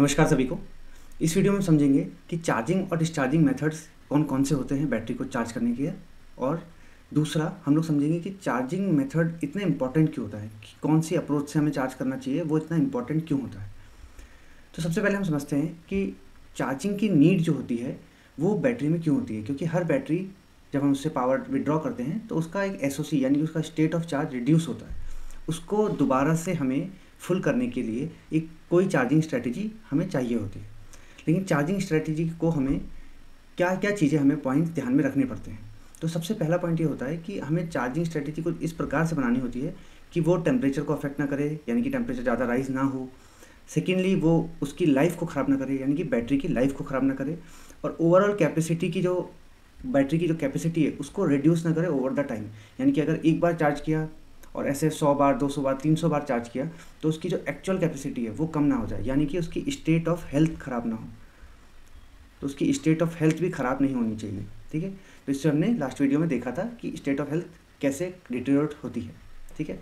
नमस्कार सभी को। इस वीडियो में हम समझेंगे कि चार्जिंग और डिस्चार्जिंग मेथड्स कौन कौन से होते हैं बैटरी को चार्ज करने के लिए, और दूसरा हम लोग समझेंगे कि चार्जिंग मेथड इतना इंपॉर्टेंट क्यों होता है, कि कौन सी अप्रोच से हमें चार्ज करना चाहिए, वो इतना इंपॉर्टेंट क्यों होता है। तो सबसे पहले हम समझते हैं कि चार्जिंग की नीड जो होती है वो बैटरी में क्यों होती है। क्योंकि हर बैटरी जब हम उससे पावर विड्रॉ करते हैं तो उसका एक एसओसी यानी कि उसका स्टेट ऑफ चार्ज रिड्यूस होता है। उसको दोबारा से हमें फुल करने के लिए एक कोई चार्जिंग स्ट्रेटजी हमें चाहिए होती है। लेकिन चार्जिंग स्ट्रेटजी को हमें क्या क्या चीज़ें हमें पॉइंट ध्यान में रखने पड़ते हैं। तो सबसे पहला पॉइंट ये होता है कि हमें चार्जिंग स्ट्रेटजी को इस प्रकार से बनानी होती है कि वो टेम्परेचर को अफेक्ट ना करे, यानी कि टेम्परेचर ज़्यादा राइज ना हो। सेकेंडली, वो उसकी लाइफ को ख़राब ना करे, यानी कि बैटरी की लाइफ को ख़राब ना करे। और ओवरऑल कैपेसिटी की जो बैटरी की जो कैपेसिटी है उसको रिड्यूस ना करे ओवर द टाइम। यानी कि अगर एक बार चार्ज किया और ऐसे 100 बार 200 बार 300 बार चार्ज किया तो उसकी जो एक्चुअल कैपेसिटी है वो कम ना हो जाए, यानी कि उसकी स्टेट ऑफ हेल्थ ख़राब ना हो। तो उसकी स्टेट ऑफ हेल्थ भी ख़राब नहीं होनी चाहिए। ठीक है, तो इससे हमने लास्ट वीडियो में देखा था कि स्टेट ऑफ हेल्थ कैसे डिटेरियोरेट होती है। ठीक है,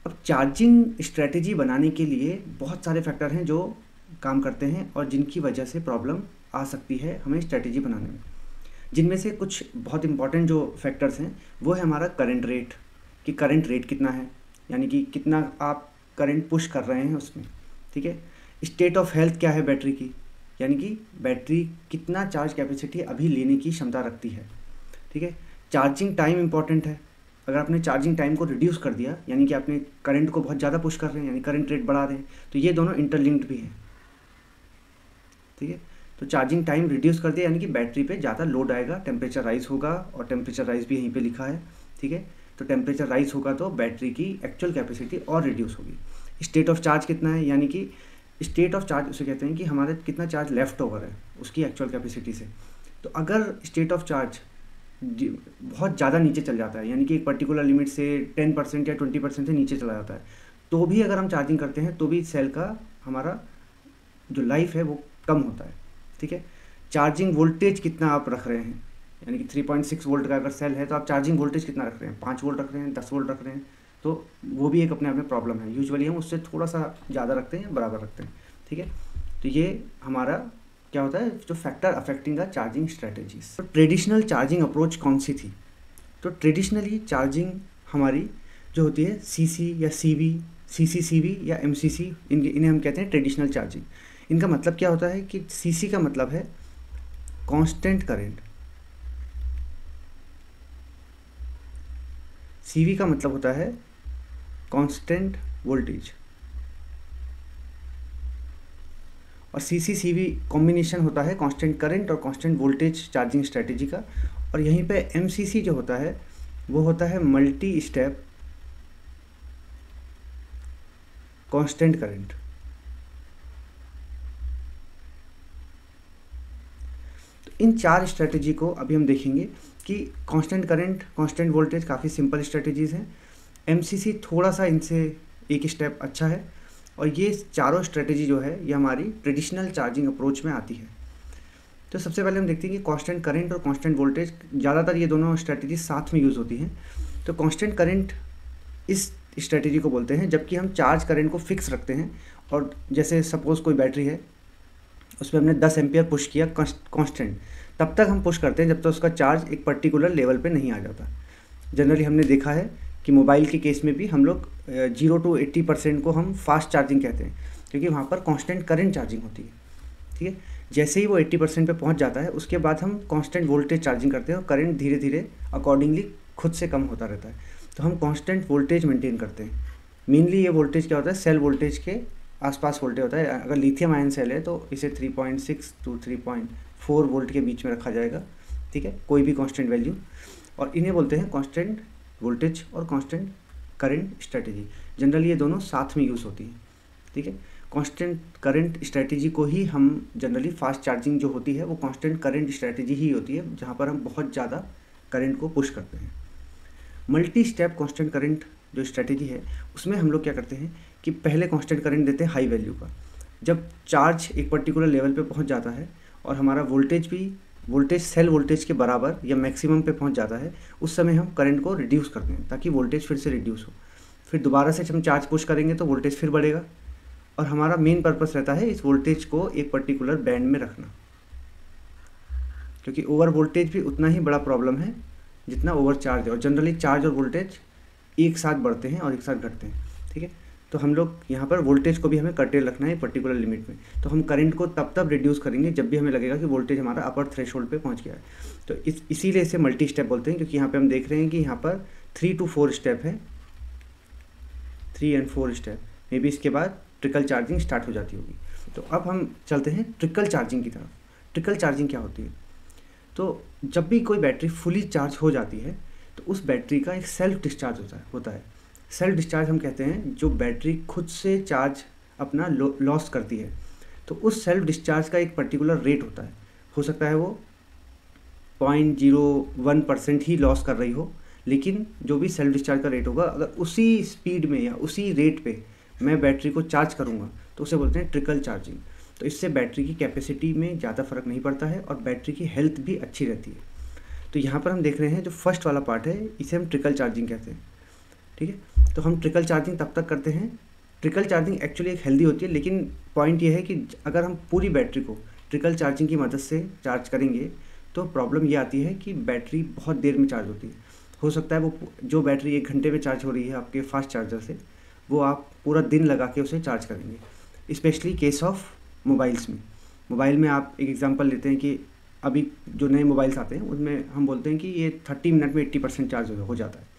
अब चार्जिंग स्ट्रेटजी बनाने के लिए बहुत सारे फैक्टर हैं जो काम करते हैं और जिनकी वजह से प्रॉब्लम आ सकती है हमें स्ट्रेटजी बनाने में। जिनमें से कुछ बहुत इंपॉर्टेंट जो फैक्टर्स हैं वो है हमारा करंट रेट, कि करंट रेट कितना है, यानी कि कितना आप करंट पुश कर रहे हैं उसमें। ठीक है, स्टेट ऑफ हेल्थ क्या है बैटरी की, यानी कि बैटरी कितना चार्ज कैपेसिटी अभी लेने की क्षमता रखती है। ठीक है, चार्जिंग टाइम इंपॉर्टेंट है। अगर आपने चार्जिंग टाइम को रिड्यूस कर दिया, यानी कि आपने करंट को बहुत ज़्यादा पुश कर रहे हैं, यानी करंट रेट बढ़ा रहे हैं, तो ये दोनों इंटरलिंक्ड भी हैं। ठीक है, तो चार्जिंग टाइम रिड्यूस कर दिया यानी कि बैटरी पे ज़्यादा लोड आएगा, टेम्परेचर राइज होगा, और टेम्परेचर राइज भी यहीं पे लिखा है। ठीक है, तो टेम्परेचर राइज होगा तो बैटरी की एक्चुअल कैपेसिटी और रिड्यूस होगी। स्टेट ऑफ चार्ज कितना है, यानी कि स्टेट ऑफ चार्ज उसे कहते हैं कि हमारे कितना चार्ज लेफ्ट ओवर है उसकी एक्चुअल कैपेसिटी से। तो अगर स्टेट ऑफ चार्ज बहुत ज़्यादा नीचे चल जाता है, यानी कि एक पर्टिकुलर लिमिट से 10% या 20% से नीचे चला जाता है, तो भी अगर हम चार्जिंग करते हैं तो भी सेल का हमारा जो लाइफ है वो कम होता है। ठीक है, चार्जिंग वोल्टेज कितना आप रख रहे हैं, यानी कि 3.6 वोल्ट का अगर सेल है तो आप चार्जिंग वोल्टेज कितना रख रहे हैं, 5 वोल्ट रख रहे हैं, 10 वोल्ट रख रहे हैं, तो वो भी एक अपने आप में प्रॉब्लम है। यूजुअली हम उससे थोड़ा सा ज़्यादा रखते हैं, बराबर रखते हैं। ठीक है, तो ये हमारा क्या होता है जो factor affecting the charging strategies. तो ट्रेडिशनल चार्जिंग अप्रोच कौन सी थी? तो ट्रेडिशनली चार्जिंग हमारी जो होती है सीसी या सीवी, सीसीसीवी या एमसीसी, इन्हें हम कहते हैं ट्रेडिशनल चार्जिंग। इनका मतलब क्या होता है कि सीसी का मतलब है कांस्टेंट करंट, सीवी का मतलब होता है कांस्टेंट वोल्टेज, और सीसी सीवी कॉम्बिनेशन होता है कांस्टेंट करंट और कांस्टेंट वोल्टेज चार्जिंग स्ट्रेटजी का। और यहीं पे एमसीसी जो होता है वो होता है मल्टी स्टेप कांस्टेंट करंट। इन चार स्ट्रेटजी को अभी हम देखेंगे कि कांस्टेंट करंट, कांस्टेंट वोल्टेज काफ़ी सिंपल स्ट्रेटजीज़ हैं। एमसीसी थोड़ा सा इनसे एक स्टेप अच्छा है, और ये चारों स्ट्रेटजी जो है ये हमारी ट्रेडिशनल चार्जिंग अप्रोच में आती है। तो सबसे पहले हम देखते हैं कि कांस्टेंट करंट और कांस्टेंट वोल्टेज, ज़्यादातर ये दोनों स्ट्रेटजी साथ में यूज़ होती हैं। तो कांस्टेंट करंट इस स्ट्रेटजी को बोलते हैं जबकि हम चार्ज करंट को फिक्स रखते हैं। और जैसे सपोज़ कोई बैटरी है, उस पर हमने 10 एम्पियर पुश किया कांस्टेंट, तब तक हम पुश करते हैं जब तक उसका चार्ज एक पर्टिकुलर लेवल पे नहीं आ जाता। जनरली हमने देखा है कि मोबाइल के केस में भी हम लोग 0 to 80% को हम फास्ट चार्जिंग कहते हैं, क्योंकि वहाँ पर कांस्टेंट करंट चार्जिंग होती है। ठीक है, जैसे ही वो 80% पे पहुँच जाता है उसके बाद हम कांस्टेंट वोल्टेज चार्जिंग करते हैं और करंट धीरे धीरे अकॉर्डिंगली खुद से कम होता रहता है। तो हम कांस्टेंट वोल्टेज मेंटेन करते हैं। मेनली ये वोल्टेज क्या होता है, सेल वोल्टेज के आसपास वोल्टेज होता है। अगर लिथियम आयन सेल है तो इसे 3.6 to 3.4 वोल्ट के बीच में रखा जाएगा। ठीक है, कोई भी कांस्टेंट वैल्यू, और इन्हें बोलते हैं कांस्टेंट वोल्टेज और कांस्टेंट करंट स्ट्रेटजी। जनरली ये दोनों साथ में यूज़ होती है। ठीक है, कांस्टेंट करंट स्ट्रेटजी को ही हम जनरली फास्ट चार्जिंग जो होती है वो कांस्टेंट करंट स्ट्रेटजी ही होती है, जहाँ पर हम बहुत ज़्यादा करंट को पुश करते हैं। मल्टी स्टेप कांस्टेंट करंट जो स्ट्रेटजी है उसमें हम लोग क्या करते हैं कि पहले कांस्टेंट करंट देते हैं हाई वैल्यू का। जब चार्ज एक पर्टिकुलर लेवल पे पहुंच जाता है और हमारा वोल्टेज भी वोल्टेज सेल वोल्टेज के बराबर या मैक्सिमम पे पहुंच जाता है, उस समय हम करंट को रिड्यूस करते हैं ताकि वोल्टेज फिर से रिड्यूस हो। फिर दोबारा से हम चार्ज पुश करेंगे तो वोल्टेज फिर बढ़ेगा, और हमारा मेन पर्पस रहता है इस वोल्टेज को एक पर्टिकुलर बैंड में रखना, क्योंकि ओवर वोल्टेज भी उतना ही बड़ा प्रॉब्लम है जितना ओवर चार्ज है, और जनरली चार्ज और वोल्टेज एक साथ बढ़ते हैं और एक साथ घटते हैं। ठीक है, तो हम लोग यहाँ पर वोल्टेज को भी हमें कर्टेल रखना है पर्टिकुलर लिमिट में। तो हम करंट को तब रिड्यूस करेंगे जब भी हमें लगेगा कि वोल्टेज हमारा अपर थ्रेशोल्ड पे पहुँच गया है। तो इसीलिए इसे मल्टी स्टेप बोलते हैं, क्योंकि यहाँ पे हम देख रहे हैं कि यहाँ पर 3 to 4 स्टेप है, 3 and 4 स्टेप, मे बी इसके बाद ट्रिकल चार्जिंग स्टार्ट हो जाती होगी। तो अब हम चलते हैं ट्रिकल चार्जिंग की तरफ। ट्रिकल चार्जिंग क्या होती है? तो जब भी कोई बैटरी फुली चार्ज हो जाती है तो उस बैटरी का एक सेल्फ डिस्चार्ज होता है। सेल्फ डिस्चार्ज हम कहते हैं जो बैटरी खुद से चार्ज अपना लॉस करती है। तो उस सेल्फ डिस्चार्ज का एक पर्टिकुलर रेट होता है, हो सकता है वो 0.01% ही लॉस कर रही हो, लेकिन जो भी सेल्फ डिस्चार्ज का रेट होगा, अगर उसी स्पीड में या उसी रेट पे मैं बैटरी को चार्ज करूँगा तो उसे बोलते हैं ट्रिकल चार्जिंग। तो इससे बैटरी की कैपेसिटी में ज़्यादा फर्क नहीं पड़ता है और बैटरी की हेल्थ भी अच्छी रहती है। तो यहाँ पर हम देख रहे हैं जो फर्स्ट वाला पार्ट है इसे हम ट्रिकल चार्जिंग कहते हैं। ठीक है, तो हम ट्रिकल चार्जिंग तब तक करते हैं, ट्रिकल चार्जिंग एक्चुअली एक हेल्दी होती है, लेकिन पॉइंट ये है कि अगर हम पूरी बैटरी को ट्रिकल चार्जिंग की मदद से चार्ज करेंगे तो प्रॉब्लम ये आती है कि बैटरी बहुत देर में चार्ज होती है। हो सकता है वो जो बैटरी 1 घंटे में चार्ज हो रही है आपके फास्ट चार्जर से, वो आप पूरा दिन लगा के उसे चार्ज करेंगे। स्पेशली केस ऑफ मोबाइल्स में, मोबाइल में आप एक एग्जांपल लेते हैं कि अभी जो नए मोबाइल्स आते हैं उनमें हम बोलते हैं कि ये 30 मिनट में 80% चार्ज हो जाता है।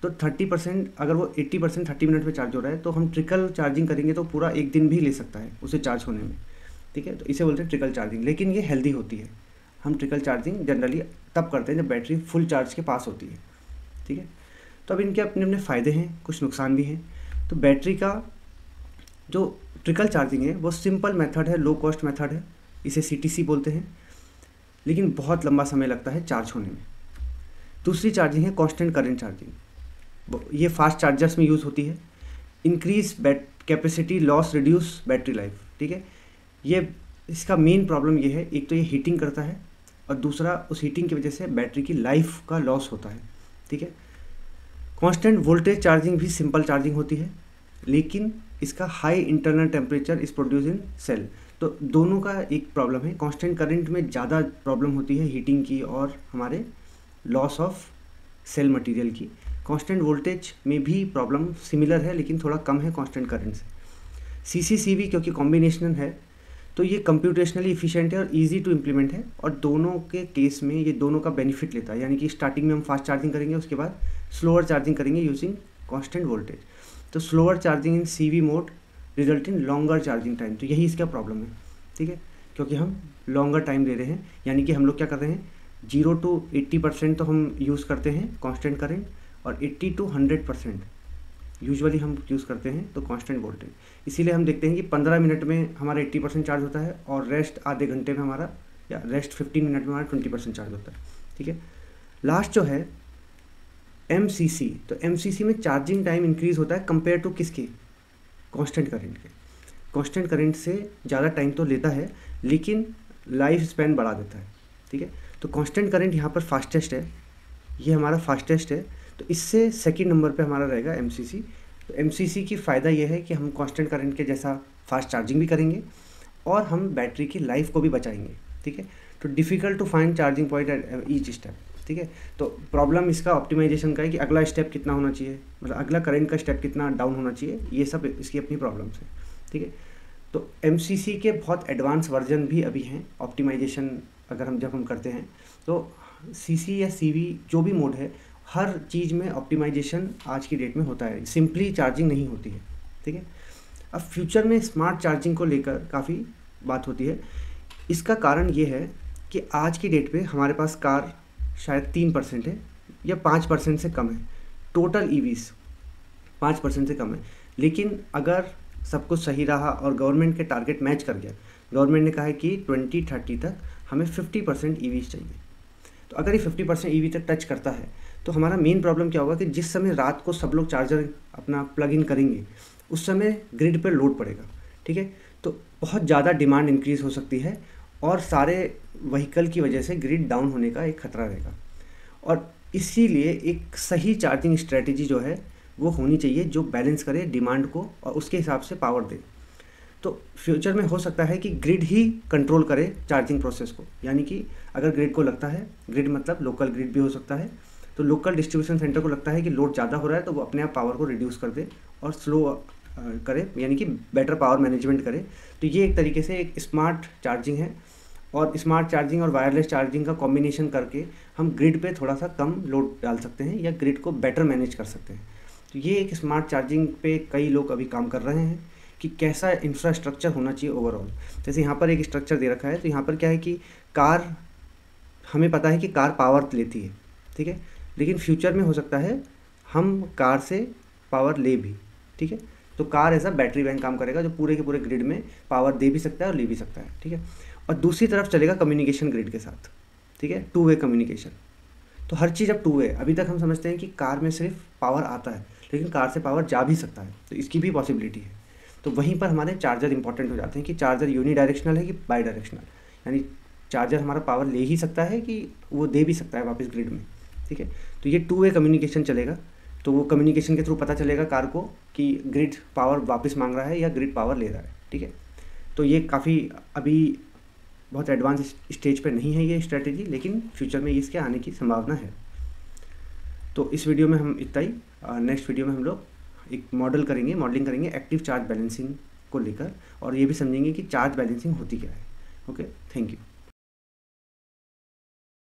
तो 30%, अगर वो 80% 30 मिनट में चार्ज हो रहा है तो हम ट्रिकल चार्जिंग करेंगे तो पूरा 1 दिन भी ले सकता है उसे चार्ज होने में। ठीक है, तो इसे बोलते हैं ट्रिकल चार्जिंग, लेकिन ये हेल्दी होती है। हम ट्रिकल चार्जिंग जनरली तब करते हैं जब बैटरी फुल चार्ज के पास होती है। ठीक है, तो अब इनके अपने अपने फ़ायदे हैं, कुछ नुकसान भी हैं। तो बैटरी का जो ट्रिकल चार्जिंग है वो सिंपल मेथड है, लो कॉस्ट मेथड है, इसे CTC बोलते हैं, लेकिन बहुत लंबा समय लगता है चार्ज होने में। दूसरी चार्जिंग है कांस्टेंट करंट चार्जिंग, ये फास्ट चार्जर्स में यूज़ होती है। Increase capacity loss reduce battery life. ठीक है, ये इसका मेन प्रॉब्लम ये है, एक तो ये हीटिंग करता है और दूसरा उस हीटिंग की वजह से बैटरी की लाइफ का लॉस होता है। ठीक है, कांस्टेंट वोल्टेज चार्जिंग भी सिंपल चार्जिंग होती है, लेकिन इसका high internal temperature is produce in cell. तो दोनों का एक प्रॉब्लम है, कांस्टेंट करंट में ज़्यादा प्रॉब्लम होती है हीटिंग की और हमारे लॉस ऑफ सेल मटेरियल की। कांस्टेंट वोल्टेज में भी प्रॉब्लम सिमिलर है, लेकिन थोड़ा कम है कांस्टेंट करंट से। CCCV क्योंकि कॉम्बिनेशनल है तो ये कंप्यूटेशनली इफिशिएंट है और इजी टू इम्प्लीमेंट है, और दोनों के केस में ये दोनों का बेनिफिट लेता है। यानी कि स्टार्टिंग में हम फास्ट चार्जिंग करेंगे, उसके बाद स्लोअर चार्जिंग करेंगे यूजिंग कांस्टेंट वोल्टेज। तो slower charging in CV mode result in longer charging time. तो यही इसका प्रॉब्लम है। ठीक है, क्योंकि हम लॉन्गर टाइम ले रहे हैं, यानी कि हम लोग क्या कर रहे हैं 0 to 80% तो हम यूज़ करते हैं कांस्टेंट करंट, और 80 to 100% यूजुअली हम यूज़ करते हैं तो कांस्टेंट वोल्टेज। इसीलिए हम देखते हैं कि 15 मिनट में हमारा 80% चार्ज होता है और रेस्ट आधे घंटे में हमारा, या रेस्ट 15 मिनट में हमारा 20% चार्ज होता है। ठीक है, लास्ट जो है MCC, तो MCC में चार्जिंग टाइम इंक्रीज़ होता है कंपेयर टू किसके, कांस्टेंट करंट के। कांस्टेंट करंट से ज़्यादा टाइम तो लेता है, लेकिन लाइफ स्पैन बढ़ा देता है। ठीक है, तो कांस्टेंट करंट यहाँ पर फास्टेस्ट है, ये हमारा फास्टेस्ट है, तो इससे सेकंड नंबर पे हमारा रहेगा MCC। तो MCC की फ़ायदा ये है कि हम कांस्टेंट करंट के जैसा फास्ट चार्जिंग भी करेंगे और हम बैटरी की लाइफ को भी बचाएंगे। ठीक है, तो difficult to find charging point at each step. ठीक है, तो प्रॉब्लम इसका ऑप्टिमाइजेशन का है कि अगला स्टेप कितना होना चाहिए, मतलब अगला करंट का स्टेप कितना डाउन होना चाहिए, ये सब इसकी अपनी प्रॉब्लम्स है। ठीक है, तो MCC के बहुत एडवांस वर्जन भी अभी हैं ऑप्टिमाइजेशन। अगर जब हम करते हैं तो CC या CV जो भी मोड है, हर चीज़ में ऑप्टिमाइजेशन आज की डेट में होता है, सिंपली चार्जिंग नहीं होती है। ठीक है, अब फ्यूचर में स्मार्ट चार्जिंग को लेकर काफ़ी बात होती है। इसका कारण ये है कि आज की डेट पे हमारे पास कार शायद 3% है या 5% से कम है, टोटल EVs 5% से कम है। लेकिन अगर सब कुछ सही रहा और गवर्नमेंट के टारगेट मैच कर गया, गवर्नमेंट ने कहा है कि 2030 तक हमें 50% EVs चाहिए। तो अगर ये 50% EV तक टच करता है तो हमारा मेन प्रॉब्लम क्या होगा कि जिस समय रात को सब लोग चार्जर अपना प्लग इन करेंगे उस समय ग्रिड पर लोड पड़ेगा। ठीक है, तो बहुत ज़्यादा डिमांड इंक्रीज़ हो सकती है और सारे व्हीकल की वजह से ग्रिड डाउन होने का एक खतरा रहेगा। और इसीलिए एक सही चार्जिंग स्ट्रेटजी जो है वो होनी चाहिए जो बैलेंस करे डिमांड को और उसके हिसाब से पावर दे। तो फ्यूचर में हो सकता है कि ग्रिड ही कंट्रोल करे चार्जिंग प्रोसेस को, यानी कि अगर ग्रिड को लगता है, ग्रिड मतलब लोकल ग्रिड भी हो सकता है, तो लोकल डिस्ट्रीब्यूशन सेंटर को लगता है कि लोड ज़्यादा हो रहा है तो वो अपने आप पावर को रिड्यूस कर दे और स्लो करे, यानी कि बेटर पावर मैनेजमेंट करे। तो ये एक तरीके से एक स्मार्ट चार्जिंग है, और स्मार्ट चार्जिंग और वायरलेस चार्जिंग का कॉम्बिनेशन करके हम ग्रिड पे थोड़ा सा कम लोड डाल सकते हैं या ग्रिड को बेटर मैनेज कर सकते हैं। तो ये एक स्मार्ट चार्जिंग पे कई लोग अभी काम कर रहे हैं कि कैसा इंफ्रास्ट्रक्चर होना चाहिए ओवरऑल। जैसे यहाँ पर एक स्ट्रक्चर दे रखा है, तो यहाँ पर क्या है कि कार, हमें पता है कि कार पावर लेती है, ठीक है, लेकिन फ्यूचर में हो सकता है हम कार से पावर ले भी, ठीक है। तो कार ऐसा बैटरी बैंक काम करेगा जो पूरे के पूरे ग्रिड में पावर दे भी सकता है और ले भी सकता है, ठीक है। और दूसरी तरफ चलेगा कम्युनिकेशन ग्रिड के साथ, ठीक है, टू वे कम्युनिकेशन। तो हर चीज़ अब टू वे, अभी तक हम समझते हैं कि कार में सिर्फ पावर आता है, लेकिन कार से पावर जा भी सकता है, तो इसकी भी पॉसिबिलिटी है। तो वहीं पर हमारे चार्जर इंपॉर्टेंट हो जाते हैं कि चार्जर यूनी डायरेक्शनल है कि बाई डायरेक्शनल, यानी चार्जर हमारा पावर ले ही सकता है कि वो दे भी सकता है वापस ग्रिड में, ठीक है। तो ये टू वे कम्युनिकेशन चलेगा, तो वो कम्युनिकेशन के थ्रू पता चलेगा कार को कि ग्रिड पावर वापस मांग रहा है या ग्रिड पावर ले रहा है, ठीक है। तो ये काफ़ी अभी बहुत एडवांस स्टेज पे नहीं है ये स्ट्रेटेजी, लेकिन फ्यूचर में इसके आने की संभावना है। तो इस वीडियो में हम इतना ही। नेक्स्ट वीडियो में हम लोग एक मॉडलिंग करेंगे एक्टिव चार्ज बैलेंसिंग को लेकर, और ये भी समझेंगे कि चार्ज बैलेंसिंग होती क्या है। Okay, thank you.